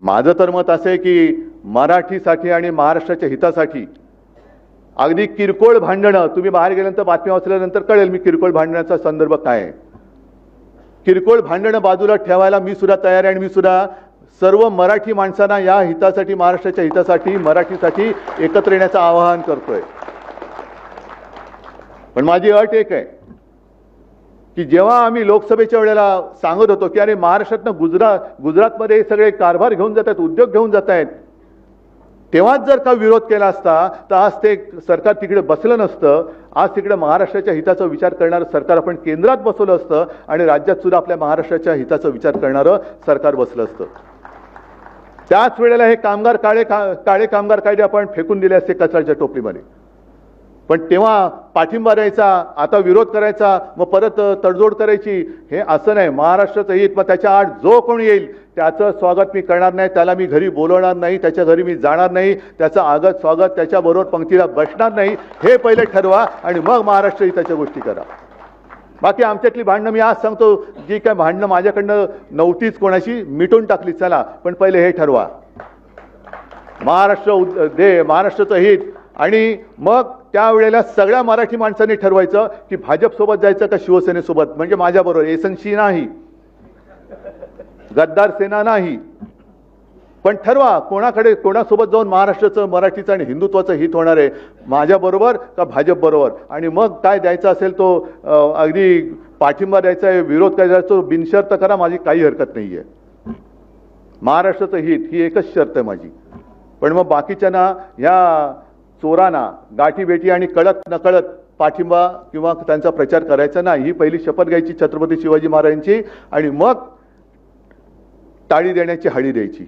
माझं तर मत असं आहे की मराठीसाठी आणि महाराष्ट्राच्या हितासाठी अगदी किरकोळ भांडणं, तुम्ही बाहेर गेल्यानंतर बातम्या वाचल्यानंतर कळेल मी किरकोळ भांडण्याचा संदर्भ काय आहे. किरकोळ भांडणं बाजूला ठेवायला मी सुद्धा तयार आहे आणि मी सुद्धा सर्व मराठी माणसांना या हितासाठी, महाराष्ट्राच्या हितासाठी, मराठीसाठी एकत्र येण्याचं आवाहन करतोय. पण माझी अट एक आहे की जेव्हा आम्ही लोकसभेच्या वेळेला सांगत होतो की अरे महाराष्ट्रातनं गुजरातमध्ये सगळे कारभार घेऊन जात आहेत, उद्योग घेऊन जात आहेत, तेव्हाच जर का विरोध केला असता तर आज ते सरकार तिकडे बसलं नसतं. आज तिकडे महाराष्ट्राच्या हिताचा विचार करणारं सरकार आपण केंद्रात बसवलं असतं आणि राज्यात सुद्धा आपल्या महाराष्ट्राच्या हिताचा विचार करणारं सरकार बसलं असतं. त्याच वेळेला हे काळे कामगार कायदे आपण फेकून दिले असते कचऱ्याच्या टोपलीमध्ये. पण तेव्हा पाठिंबा द्यायचा, आता विरोध करायचा, मग परत तडजोड करायची, हे असं नाही. महाराष्ट्राचं हित, मग त्याच्या आड जो कोणी येईल त्याचं स्वागत मी करणार नाही, त्याला मी घरी बोलवणार नाही, त्याच्या घरी मी जाणार नाही, त्याचं आगत स्वागत, त्याच्याबरोबर पंक्तीला बसणार नाही, हे पहिले ठरवा आणि मग महाराष्ट्र हिताच्या गोष्टी करा. बाकी आमच्यातली भांडणं मी आज सांगतो, जी काय भांडणं माझ्याकडनं नव्हतीच कोणाशी, मिटून टाकली, चला. पण पहिले हे ठरवा, महाराष्ट्राचं हित. आणि मग त्यावेळेला सगळ्या मराठी माणसांनी ठरवायचं की भाजपसोबत जायचं का शिवसेनेसोबत, म्हणजे माझ्याबरोबर एसएनसी नाही, गद्दार सेना नाही. पण ठरवा कोणासोबत जाऊन महाराष्ट्राचं, मराठीचं आणि हिंदुत्वाचं हित होणार आहे, माझ्याबरोबर का भाजपबरोबर. आणि मग काय द्यायचा असेल तो अगदी पाठिंबा द्यायचा आहे, विरोध करायचा तो बिनशर्त करा, माझी काही हरकत नाही आहे. महाराष्ट्राचं हित ही एकच शर्त आहे माझी. पण मग बाकीच्यांना, ह्या चोरांना गाठीभेटी आणि कळत नकळत पाठिंबा किंवा त्यांचा प्रचार करायचा नाही. ही पहिली शपथ घ्यायची छत्रपती शिवाजी महाराजांची आणि मग टाळी देण्याची हळी द्यायची.